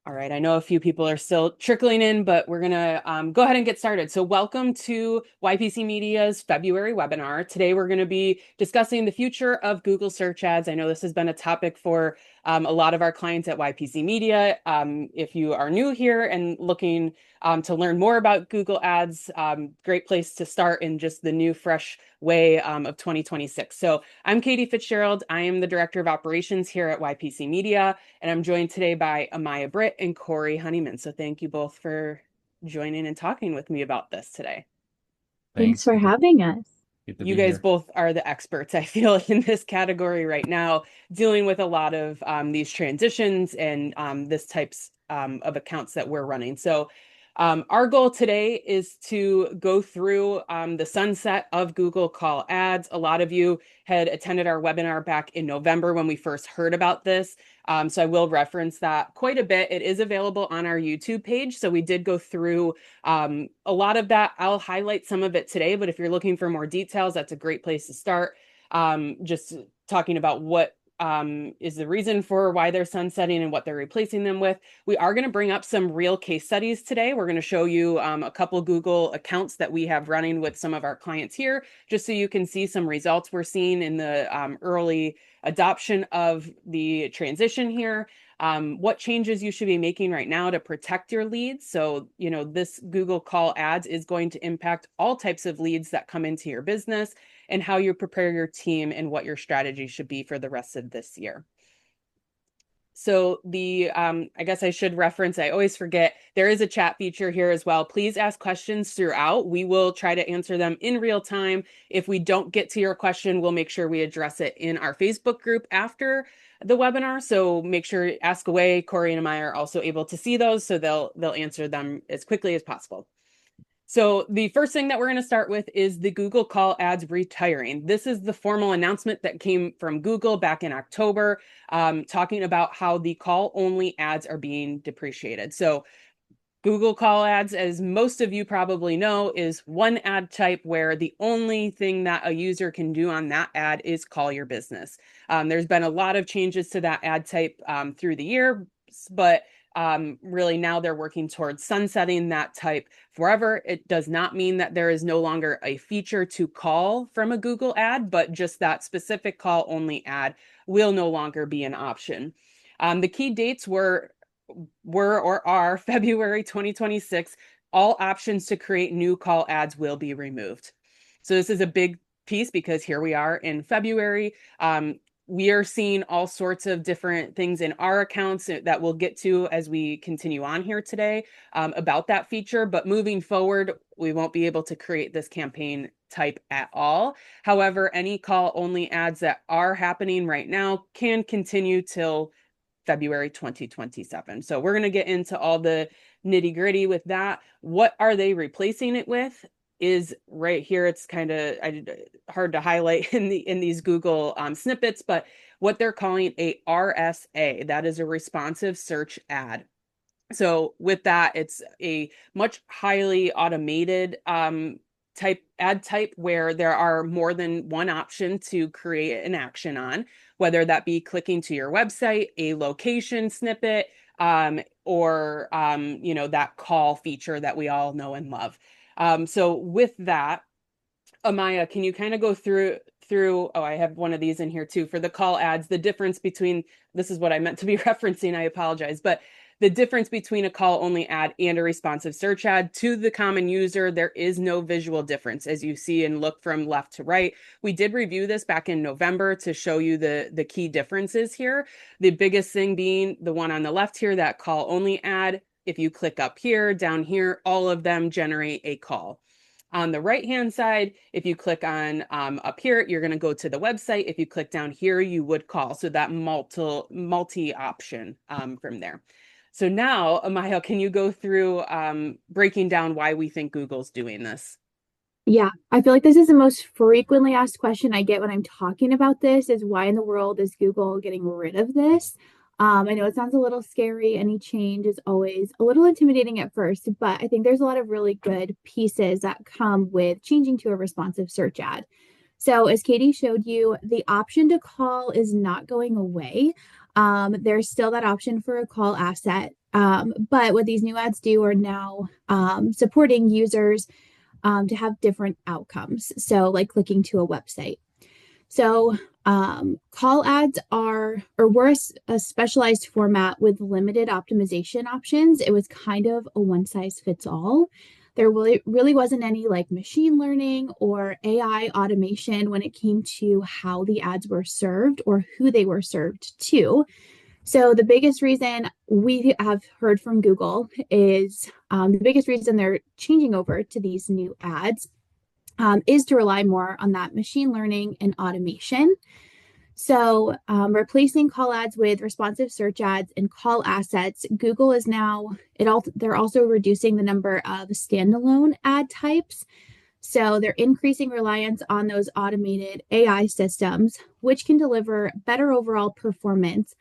All right, I know a few people are still trickling in, but we're going to go ahead and get started. So welcome to YPC Media's February webinar. Today, we're going to be discussing the future of Google search ads. I know this has been a topic for a lot of our clients at YPC Media. If you are new here and looking to learn more about Google ads, great place to start in just the new, fresh way of 2026. So I'm Katie Fitzgerald. I am the Director of Operations here at YPC Media. And I'm joined today by Amaya Britt and Corey Honeyman. So thank you both for joining and talking with me about this today. Thanks Thanks. for having us. Good to You be guys here. both are the experts, I feel, in this category right now, dealing with a lot of these transitions and this types of accounts that we're running. So our goal today is to go through the sunset of Google Call Ads. A lot of you had attended our webinar back in November when we first heard about this. So I will reference that quite a bit. It is available on our YouTube page. So we did go through a lot of that. I'll highlight some of it today, but if you're looking for more details, that's a great place to start. Just talking about what is the reason for why they're sunsetting and what they're replacing them with. We are going to bring up some real case studies today. We're going to show you a couple Google accounts that we have running with some of our clients here, just so you can see some results we're seeing in the early adoption of the transition here. What changes you should be making right now to protect your leads. So, this Google Call Ads is going to impact all types of leads that come into your business and how you prepare your team and what your strategy should be for the rest of this year. So I guess I should reference, I always forget, there is a chat feature here as well. Please ask questions throughout. We will try to answer them in real time. If we don't get to your question, we'll make sure we address it in our Facebook group after the webinar. So make sure, ask away. Corey and I are also able to see those, so they'll answer them as quickly as possible. So the first thing that we're going to start with is the Google Call Ads retiring. This is the formal announcement that came from Google back in October, talking about how the call-only ads are being depreciated. So Google Call Ads, as most of you probably know, is one ad type where the only thing that a user can do on that ad is call your business. There's been a lot of changes to that ad type through the year, but really now they're working towards sunsetting that type forever. It does not mean that there is no longer a feature to call from a Google ad, but just that specific call only ad will no longer be an option. The key dates were or are February 2026. All options to create new call ads will be removed. So this is a big piece because here we are in February. We are seeing all sorts of different things in our accounts that we'll get to as we continue on here today about that feature. But moving forward, we won't be able to create this campaign type at all. However, any call only ads that are happening right now can continue till February 2027. So we're going to get into all the nitty gritty with that. What are they replacing it with? Is right here. It's kind of hard to highlight in these Google snippets, but what they're calling a RSA, that is a responsive search ad. So with that, it's a much highly automated ad type where there are more than one option to create an action on, whether that be clicking to your website, a location snippet, or that call feature that we all know and love. So with that, Amaya, can you kind of go through, oh, I have one of these in here too, for the call ads, the difference between, this is what I meant to be referencing, I apologize, but the difference between a call only ad and a responsive search ad to the common user, there is no visual difference as you see and look from left to right. We did review this back in November to show you the key differences here. The biggest thing being the one on the left here, that call only ad. If you click up here, down here, all of them generate a call. On the right-hand side, if you click on up here, you're going to go to the website. If you click down here, you would call. So that multi option from there. So now, Amaya, can you go through breaking down why we think Google's doing this? Yeah, I feel like this is the most frequently asked question I get when I'm talking about this is why in the world is Google getting rid of this? I know it sounds a little scary. Any change is always a little intimidating at first, but I think there's a lot of really good pieces that come with changing to a responsive search ad. So as Katie showed you, the option to call is not going away. There's still that option for a call asset But what these new ads do are now supporting users to have different outcomes. So, like clicking to a website. So, call ads are or were a specialized format with limited optimization options. It was kind of a one size fits all. There really wasn't any like machine learning or AI automation when it came to how the ads were served or who they were served to. So, the biggest reason we have heard from Google is the biggest reason they're changing over to these new ads is to rely more on that machine learning and automation. So, replacing call ads with responsive search ads and call assets, Google is now they're also reducing the number of standalone ad types. So they're increasing reliance on those automated AI systems, which can deliver better overall performance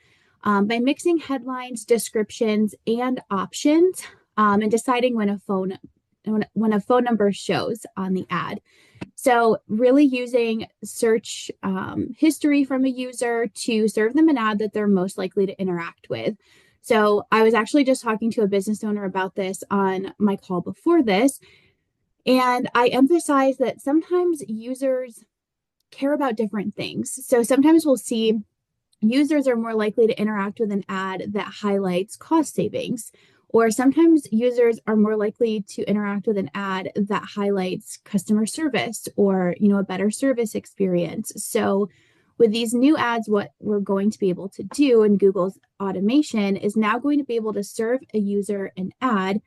by mixing headlines, descriptions, and options, and deciding when a phone number shows on the ad. So, really using search history from a user to serve them an ad that they're most likely to interact with. So, I was actually just talking to a business owner about this on my call before this, and I emphasize that sometimes users care about different things. So, sometimes we'll see users are more likely to interact with an ad that highlights cost savings, or sometimes users are more likely to interact with an ad that highlights customer service or, a better service experience. So with these new ads, what we're going to be able to do in Google's automation is now going to be able to serve a user an ad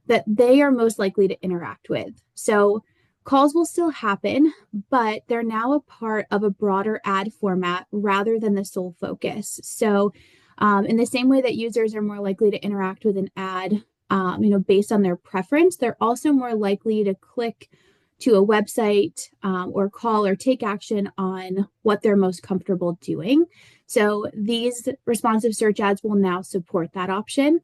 that they are most likely to interact with. So calls will still happen, but they're now a part of a broader ad format rather than the sole focus. So, in the same way that users are more likely to interact with an ad, based on their preference, they're also more likely to click to a website or call or take action on what they're most comfortable doing. So, these responsive search ads will now support that option.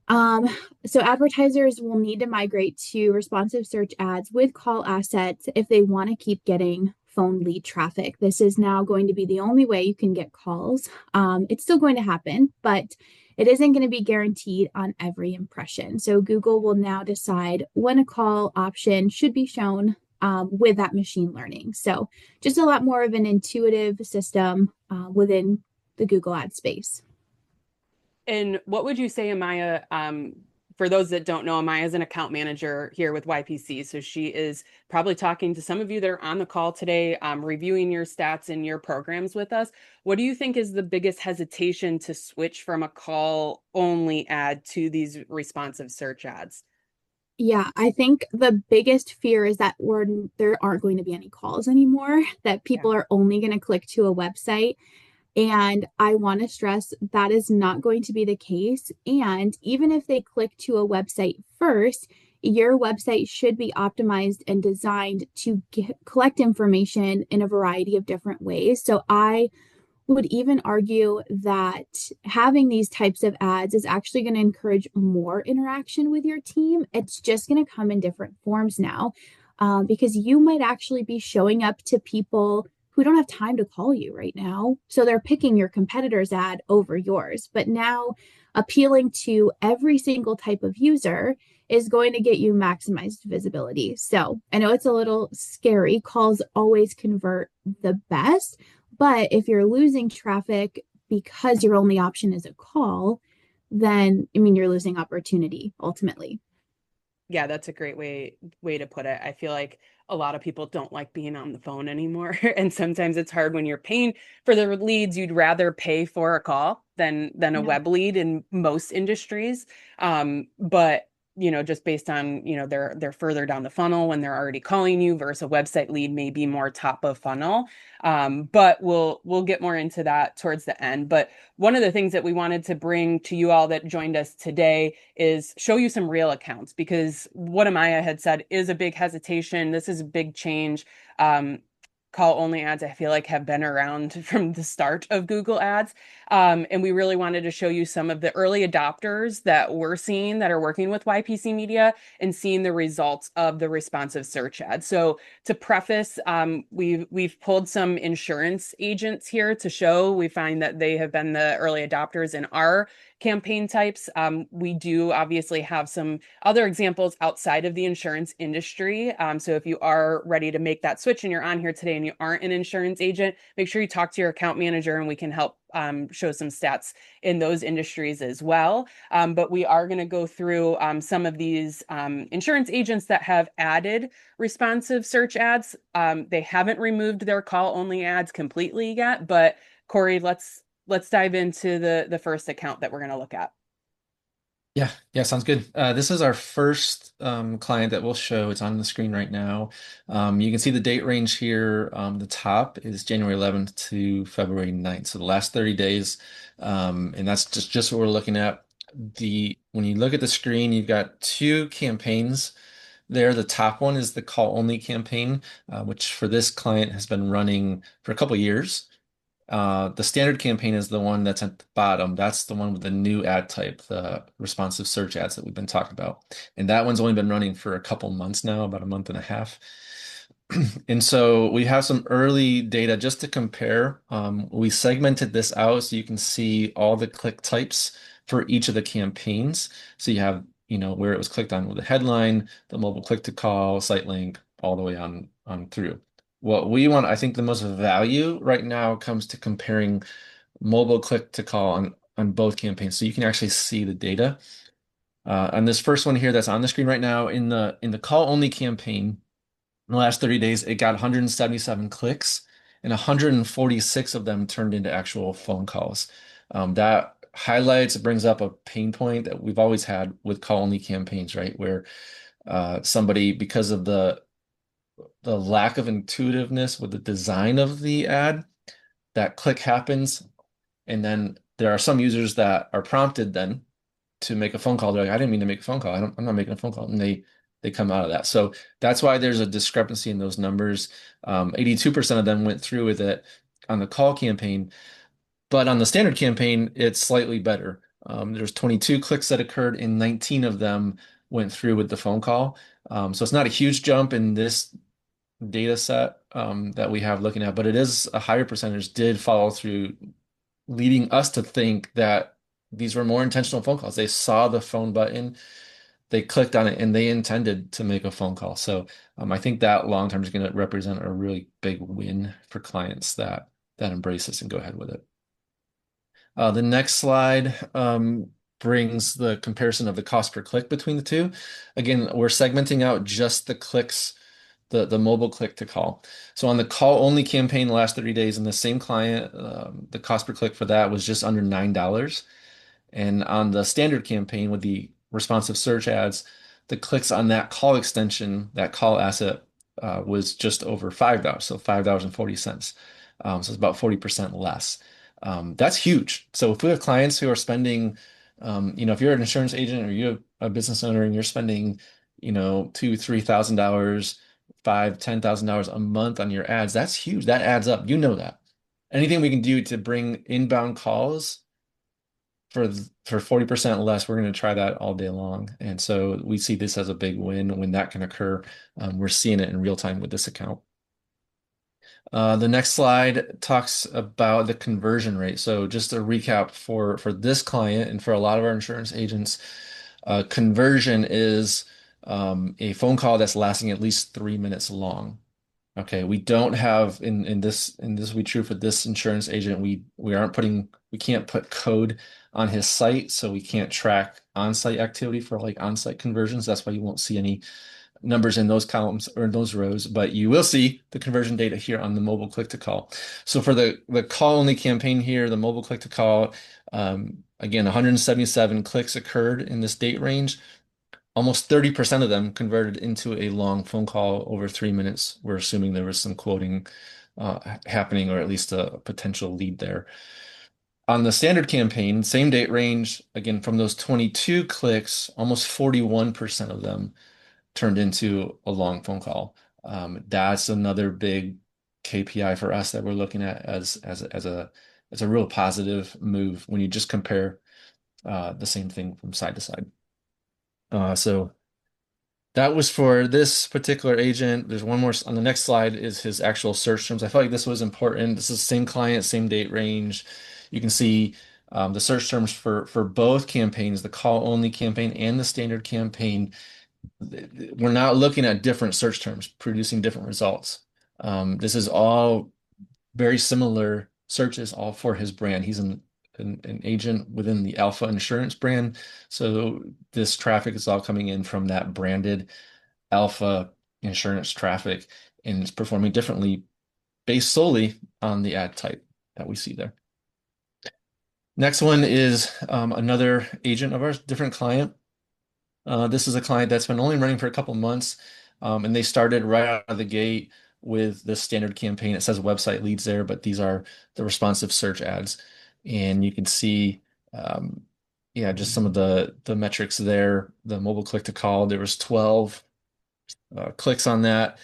Um, so advertisers will need to migrate to responsive search ads with call assets if they want to keep getting phone lead traffic. This is now going to be the only way you can get calls. It's still going to happen, but it isn't going to be guaranteed on every impression. So Google will now decide when a call option should be shown with that machine learning. So just a lot more of an intuitive system within the Google ad space. And what would you say, Amaya, for those that don't know, Amaya is an account manager here with YPC. So she is probably talking to some of you that are on the call today, reviewing your stats and your programs with us. What do you think is the biggest hesitation to switch from a call only ad to these responsive search ads? Yeah, I think the biggest fear is that there aren't going to be any calls anymore, that Yeah. people are only going to click to a website. And I want to stress that is not going to be the case. And even if they click to a website first, your website should be optimized and designed to collect information in a variety of different ways. So I would even argue that having these types of ads is actually going to encourage more interaction with your team. It's just going to come in different forms now because you might actually be showing up to people who don't have time to call you right now. So they're picking your competitor's ad over yours. But now appealing to every single type of user is going to get you maximized visibility. So I know it's a little scary. Calls always convert the best. But if you're losing traffic because your only option is a call, then I mean you're losing opportunity ultimately. Yeah, that's a great way to put it. I feel like a lot of people don't like being on the phone anymore. And sometimes it's hard when you're paying for the leads. You'd rather pay for a call than a Yeah. web lead in most industries. But just based on, they're further down the funnel when they're already calling you versus a website lead may be more top of funnel. But we'll get more into that towards the end. But one of the things that we wanted to bring to you all that joined us today is show you some real accounts because what Amaya had said is a big hesitation. This is a big change. call only ads, I feel like have been around from the start of Google Ads. And we really wanted to show you some of the early adopters that we're seeing that are working with YPC Media and seeing the results of the responsive search ads. So to preface, we've pulled some insurance agents here to show. We find that they have been the early adopters in our campaign types. We do obviously have some other examples outside of the insurance industry. So if you are ready to make that switch and you're on here today and you aren't an insurance agent, make sure you talk to your account manager and we can help show some stats in those industries as well. But we are going to go through some of these insurance agents that have added responsive search ads. They haven't removed their call only ads completely yet, but Corey, let's dive into the first account that we're going to look at. Yeah, yeah, sounds good. This is our first client that we'll show. It's on the screen right now. You can see the date range here. The top is January 11th to February 9th. So the last 30 days. And that's just what we're looking at. When you look at the screen, you've got two campaigns there. The top one is the call only campaign, which for this client has been running for a couple years. The standard campaign is the one that's at the bottom. That's the one with the new ad type, the responsive search ads that we've been talking about. And that one's only been running for a couple months now, about a month and a half. And so we have some early data just to compare. We segmented this out so you can see all the click types for each of the campaigns. So you have, where it was clicked on with the headline, the mobile click to call, site link, all the way on through. What we want, I think the most value right now comes to comparing mobile click to call on both campaigns. So you can actually see the data. On this first one here that's on the screen right now, in the call only campaign, in the last 30 days, it got 177 clicks and 146 of them turned into actual phone calls. That highlights, it brings up a pain point that we've always had with call only campaigns, right? Where somebody, because of the lack of intuitiveness with the design of the ad, that click happens, and then there are some users that are prompted then to make a phone call. They're like, I didn't mean to make a phone call. I'm not making a phone call. And they come out of that. So that's why there's a discrepancy in those numbers. 82% of them went through with it on the call campaign, but on the standard campaign, it's slightly better. There's 22 clicks that occurred and 19 of them went through with the phone call. So it's not a huge jump in this data set that we have looking at, but it is a higher percentage did follow through, leading us to think that these were more intentional phone calls. They saw the phone button, they clicked on it, and they intended to make a phone call. So I think that long term is going to represent a really big win for clients that embrace this and go ahead with it. The next slide brings the comparison of the cost per click between the two. Again, we're segmenting out just the clicks, the mobile click to call. So on the call only campaign the last 30 days in the same client, the cost per click for that was just under $9. And on the standard campaign with the responsive search ads, the clicks on that call extension, that call asset, was just over $5, so $5.40. So it's about 40% less. That's huge. So if we have clients who are spending, if you're an insurance agent or you're a business owner and you're spending, $2,000, $3,000, $5,000, $10,000 a month on your ads, that's huge. That adds up. You know that. Anything we can do to bring inbound calls for 40% less, we're going to try that all day long. And so we see this as a big win when that can occur. We're seeing it in real time with this account. The next slide talks about the conversion rate. So just a recap for this client and for a lot of our insurance agents, conversion is a phone call that's lasting at least 3 minutes long. Okay, we don't have in this will be true for this insurance agent. We can't put code on his site, so we can't track on-site activity for like on-site conversions. That's why you won't see any numbers in those columns or in those rows, but you will see the conversion data here on the mobile click to call. So for the call only campaign here, the mobile click to call, again, 177 clicks occurred in this date range. Almost 30% of them converted into a long phone call over 3 minutes. We're assuming there was some quoting happening, or at least a potential lead there. On the standard campaign, same date range, again, from those 22 clicks, almost 41% of them turned into a long phone call. That's another big KPI for us that we're looking at as a real positive move when you just compare the same thing from side to side. So that was for this particular agent. There's one more on the next slide is his actual search terms. I felt like this was important. This is the same client, same date range. You can see the search terms for both campaigns, the call only campaign and the standard campaign. We're not looking at different search terms producing different results. This is all very similar searches, all for his brand. He's an agent within the Alpha Insurance brand. So this traffic is all coming in from that branded Alpha Insurance traffic, and it's performing differently based solely on the ad type that we see there. Next one is another agent of ours, different client. This is a client that's been only running for a couple months, and they started right out of the gate with the standard campaign. It says website leads there, but these are the responsive search ads. And you can see, yeah, just some of the metrics there. The mobile click to call, there was 12 clicks on that,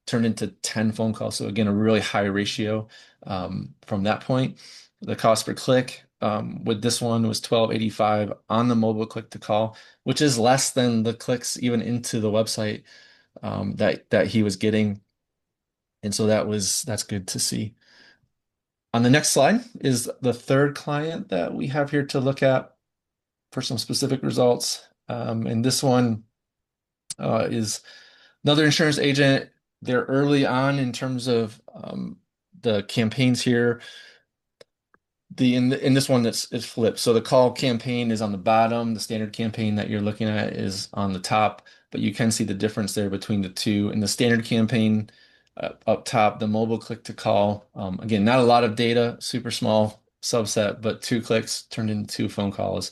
turned into 10 phone calls. So again, a really high ratio from that point. The cost per click with this one was $12.85 on the mobile click to call, which is less than the clicks even into the website that he was getting. And so that's good to see. On the next slide is the third client that we have here to look at for some specific results. And this one is another insurance agent. They're early on in terms of the campaigns here. In this one it's flipped. So the call campaign is on the bottom. The standard campaign that you're looking at is on the top, but you can see the difference there between the two. In the standard campaign up top, the mobile click to call. Again, not a lot of data, super small subset, but 2 clicks turned into 2 phone calls.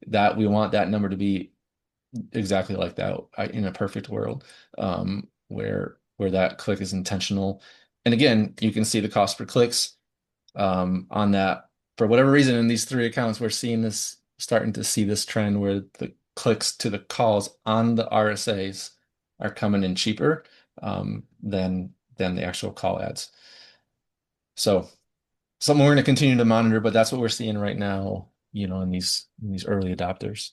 That we want that number to be exactly like that in a perfect world, where that click is intentional. And again, you can see the cost per clicks on that. For whatever reason, in these 3 accounts, we're starting to see this trend where the clicks to the calls on the RSAs are coming in cheaper than the actual call ads. So something we're going to continue to monitor, but that's what we're seeing right now, in these early adopters.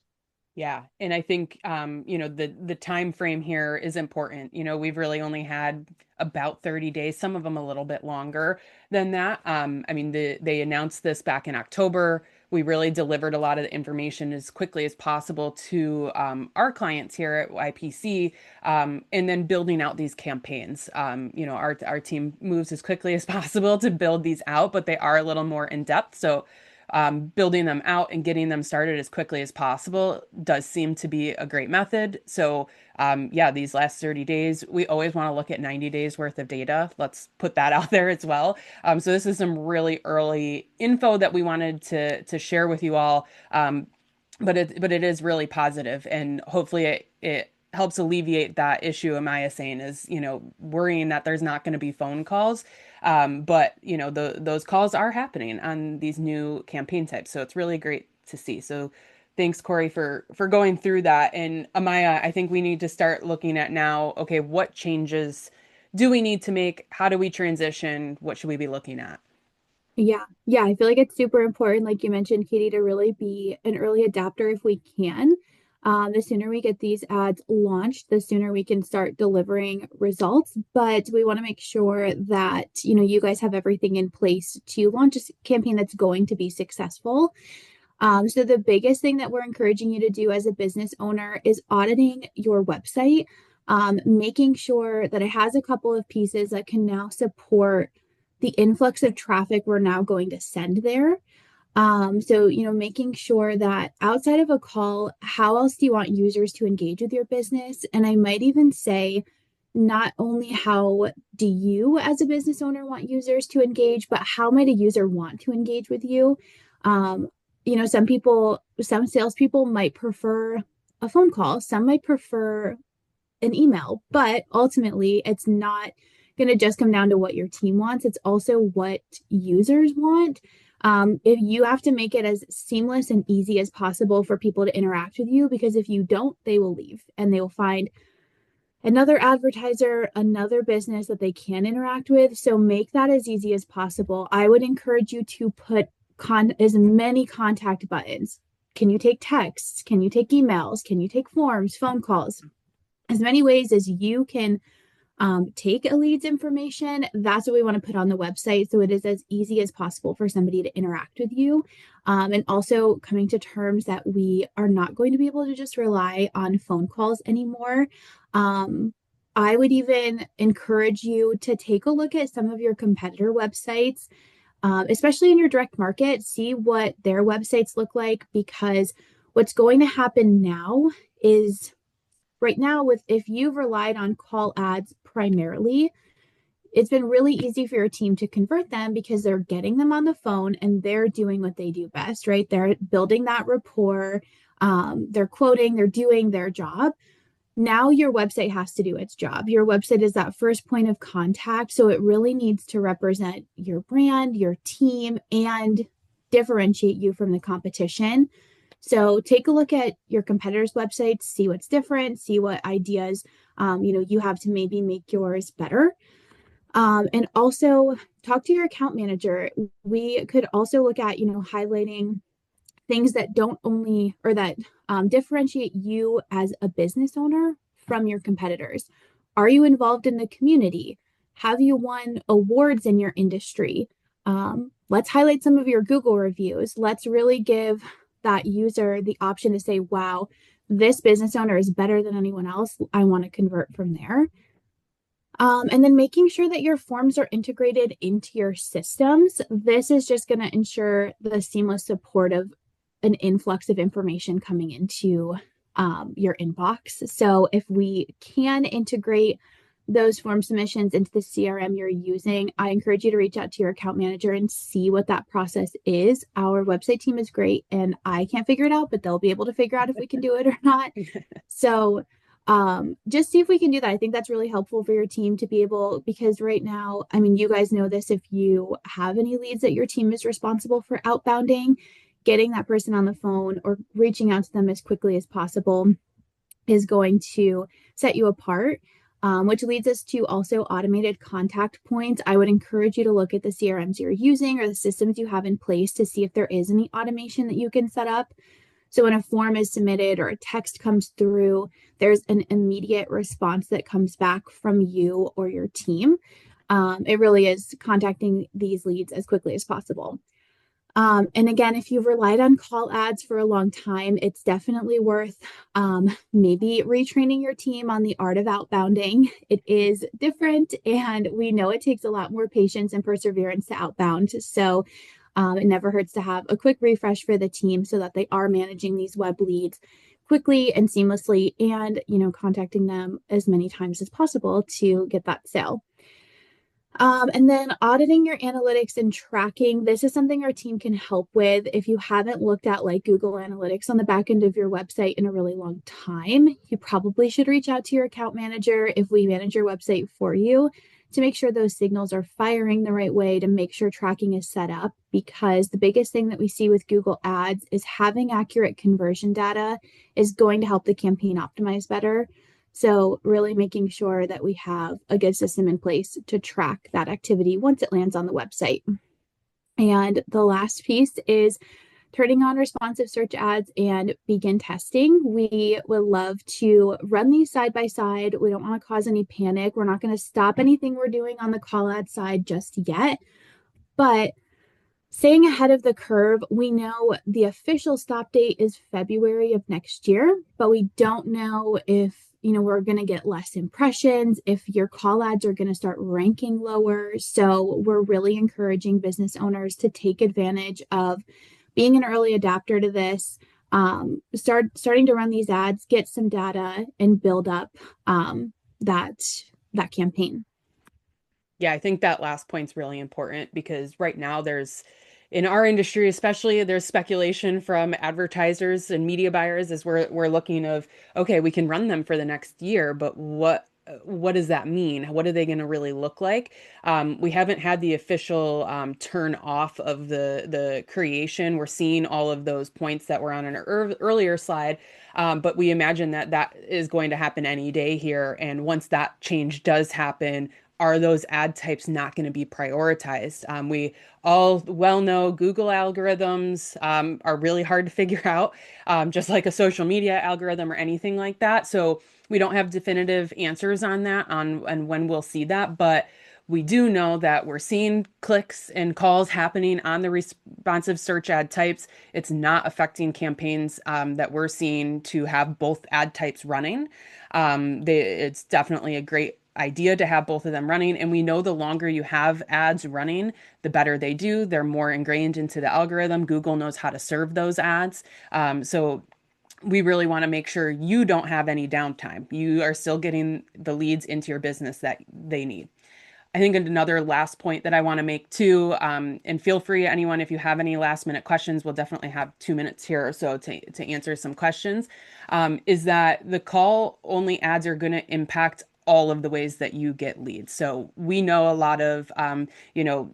Yeah, and I think the time frame here is important. We've really only had about 30 days, some of them a little bit longer than that. I mean, they announced this back in October. We really delivered a lot of the information as quickly as possible to our clients here at YPC, and then building out these campaigns. Our team moves as quickly as possible to build these out, but they are a little more in depth. So building them out and getting them started as quickly as possible does seem to be a great method. So, yeah, these last 30 days, we always want to look at 90 days worth of data. Let's put that out there as well. So this is some really early info that we wanted to share with you all. But it is really positive, and hopefully it helps alleviate that issue Amaya saying is, worrying that there's not going to be phone calls. But those calls are happening on these new campaign types. So it's really great to see. So thanks, Corey, for going through that. And Amaya, I think we need to start looking at now, okay, what changes do we need to make? How do we transition? What should we be looking at? Yeah, I feel like it's super important, like you mentioned, Katie, to really be an early adapter if we can. The sooner we get these ads launched, the sooner we can start delivering results. But we want to make sure that, you guys have everything in place to launch a campaign that's going to be successful. So the biggest thing that we're encouraging you to do as a business owner is auditing your website, making sure that it has a couple of pieces that can now support the influx of traffic we're now going to send there. So, making sure that outside of a call, how else do you want users to engage with your business? And I might even say, not only how do you as a business owner want users to engage, but how might a user want to engage with you? Some salespeople might prefer a phone call, some might prefer an email, but ultimately it's not going to just come down to what your team wants. It's also what users want. If you have to make it as seamless and easy as possible for people to interact with you, because if you don't, they will leave and they will find another advertiser, another business that they can interact with. So make that as easy as possible. I would encourage you to put as many contact buttons. Can you take texts? Can you take emails? Can you take forms, phone calls? As many ways as you can take a lead's information. That's what we want to put on the website. So it is as easy as possible for somebody to interact with you. And also coming to terms that we are not going to be able to just rely on phone calls anymore. I would even encourage you to take a look at some of your competitor websites, especially in your direct market, see what their websites look like, because what's going to happen now is right now, with if you've relied on call ads primarily, it's been really easy for your team to convert them because they're getting them on the phone and they're doing what they do best, right? They're building that rapport, they're quoting, they're doing their job. Now your website has to do its job. Your website is that first point of contact, so it really needs to represent your brand, your team, and differentiate you from the competition. So take a look at your competitors' websites, see what's different, see what ideas you have to maybe make yours better. And also talk to your account manager. We could also look at, highlighting things that don't only or that differentiate you as a business owner from your competitors. Are you involved in the community? Have you won awards in your industry? Let's highlight some of your Google reviews. Let's really give that user the option to say, wow, this business owner is better than anyone else. I want to convert from there. And then making sure that your forms are integrated into your systems. This is just going to ensure the seamless support of an influx of information coming into your inbox. So if we can integrate those form submissions into the CRM you're using, I encourage you to reach out to your account manager and see what that process is. Our website team is great and I can't figure it out, but they'll be able to figure out if we can do it or not. So just see if we can do that. I think that's really helpful for your team to be able, because right now, I mean, you guys know this, if you have any leads that your team is responsible for outbounding, getting that person on the phone or reaching out to them as quickly as possible is going to set you apart. Which leads us to also automated contact points. I would encourage you to look at the CRMs you're using or the systems you have in place to see if there is any automation that you can set up. So when a form is submitted or a text comes through, there's an immediate response that comes back from you or your team. It really is contacting these leads as quickly as possible. And again, if you've relied on call ads for a long time, it's definitely worth maybe retraining your team on the art of outbounding. It is different, and we know it takes a lot more patience and perseverance to outbound. So it never hurts to have a quick refresh for the team so that they are managing these web leads quickly and seamlessly and, contacting them as many times as possible to get that sale. And then auditing your analytics and tracking. This is something our team can help with. If you haven't looked at like Google Analytics on the back end of your website in a really long time, you probably should reach out to your account manager if we manage your website for you to make sure those signals are firing the right way, to make sure tracking is set up, because the biggest thing that we see with Google Ads is having accurate conversion data is going to help the campaign optimize better. So really making sure that we have a good system in place to track that activity once it lands on the website. And the last piece is turning on responsive search ads and begin testing. We would love to run these side by side. We don't want to cause any panic. We're not going to stop anything we're doing on the call ad side just yet. But staying ahead of the curve, we know the official stop date is February of next year, but we don't know if we're going to get less impressions, if your call ads are going to start ranking lower. So we're really encouraging business owners to take advantage of being an early adapter to this, starting to run these ads, get some data, and build up that campaign. Yeah, I think that last point's really important because right now in our industry especially, there's speculation from advertisers and media buyers as we're looking of, okay, we can run them for the next year, but what what does that mean? What are they going to really look like? We haven't had the official turn off of the creation. We're seeing all of those points that were on an earlier slide, but we imagine that that is going to happen any day here. And once that change does happen, are those ad types not going to be prioritized? We all well know Google algorithms are really hard to figure out, just like a social media algorithm or anything like that. So we don't have definitive answers on that, on and when we'll see that, but we do know that we're seeing clicks and calls happening on the responsive search ad types. It's not affecting campaigns that we're seeing to have both ad types running. It's definitely a great idea to have both of them running. And we know the longer you have ads running, the better they do. They're more ingrained into the algorithm. Google knows how to serve those ads. So we really want to make sure you don't have any downtime. You are still getting the leads into your business that they need. I think another last point that I want to make too, and feel free, anyone, if you have any last minute questions, we'll definitely have 2 minutes here or so to answer some questions, is that the call only ads are going to impact all of the ways that you get leads. So we know a lot of, you know,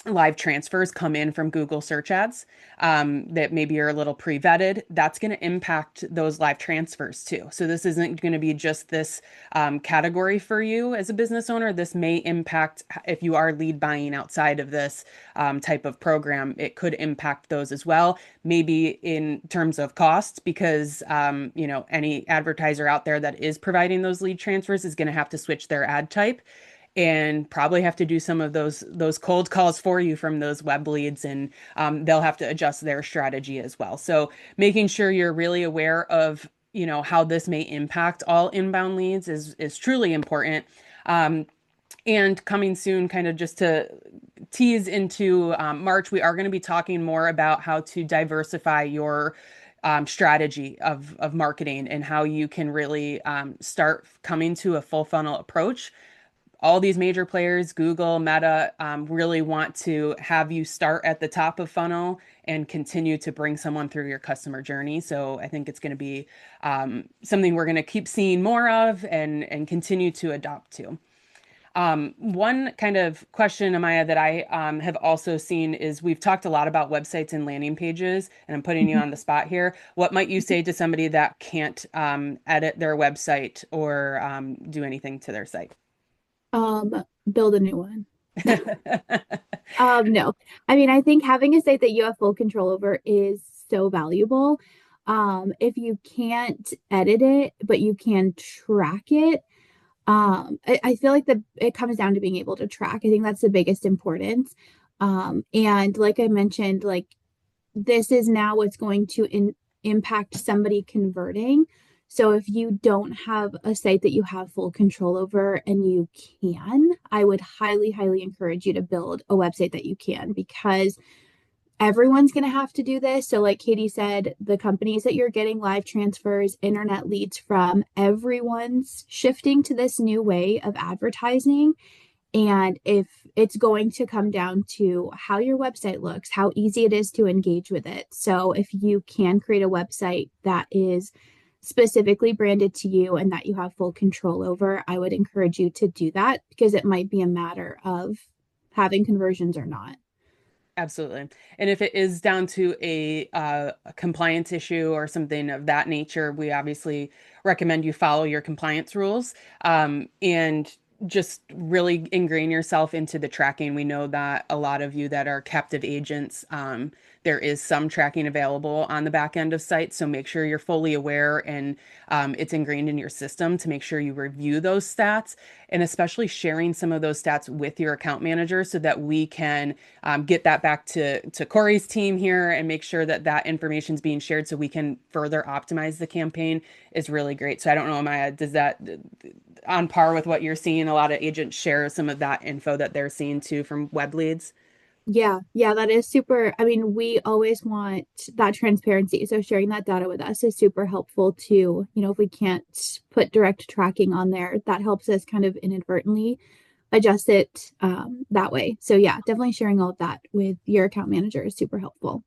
live transfers come in from Google search ads that maybe are a little pre-vetted. That's going to impact those live transfers too. So this isn't going to be just this category for you as a business owner. This may impact if you are lead buying outside of this type of program. It could impact those as well. Maybe in terms of costs, because you know, any advertiser out there that is providing those lead transfers is going to have to switch their ad type and probably have to do some of those cold calls for you from those web leads, and they'll have to adjust their strategy as well. So making sure you're really aware of, you know, how this may impact all inbound leads is truly important. And coming soon, kind of just to tease into March, we are going to be talking more about how to diversify your strategy of marketing and how you can really start coming to a full funnel approach. All these major players, Google, Meta, really want to have you start at the top of funnel and continue to bring someone through your customer journey. So I think it's going to be something we're going to keep seeing more of and continue to adopt to. One kind of question, Amaya, that I have also seen is we've talked a lot about websites and landing pages, and I'm putting you on the spot here. What might you say to somebody that can't edit their website or do anything to their site? Build a new one. No. I mean, I think having a site that you have full control over is so valuable. If you can't edit it, but you can track it, I feel like it comes down to being able to track. I think that's the biggest importance. And like I mentioned, like this is now what's going to impact somebody converting. So if you don't have a site that you have full control over and you can, I would highly, highly encourage you to build a website that you can, because everyone's going to have to do this. So like Katie said, the companies that you're getting live transfers, internet leads from, everyone's shifting to this new way of advertising. And if it's going to come down to how your website looks, how easy it is to engage with it. So if you can create a website that is specifically branded to you and that you have full control over, I would encourage you to do that, because it might be a matter of having conversions or not. Absolutely. And if it is down to a compliance issue or something of that nature, we obviously recommend you follow your compliance rules, and just really ingrain yourself into the tracking. We know that a lot of you that are captive agents, there is some tracking available on the back end of sites. So make sure you're fully aware and it's ingrained in your system to make sure you review those stats, and especially sharing some of those stats with your account manager so that we can get that back to Corey's team here and make sure that that information is being shared so we can further optimize the campaign is really great. So I don't know, Maya, does that on par with what you're seeing? A lot of agents share some of that info that they're seeing too from web leads. Yeah, that is super. I mean, we always want that transparency. So sharing that data with us is super helpful too. You know, if we can't put direct tracking on there, that helps us kind of inadvertently adjust it that way. So yeah, definitely sharing all of that with your account manager is super helpful.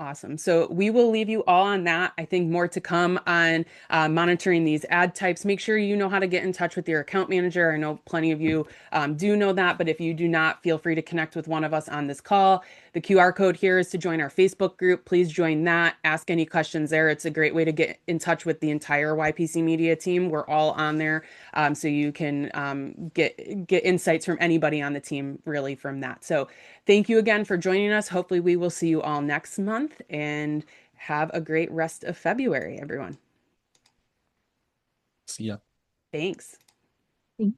Awesome. So we will leave you all on that. I think more to come on monitoring these ad types. Make sure you know how to get in touch with your account manager. I know plenty of you do know that, but if you do not, feel free to connect with one of us on this call. The QR code here is to join our Facebook group. Please join that. Ask any questions there. It's a great way to get in touch with the entire YPC Media team. We're all on there, so you can get insights from anybody on the team really from that. So thank you again for joining us. Hopefully, we will see you all next month and have a great rest of February, everyone. See ya. Thanks.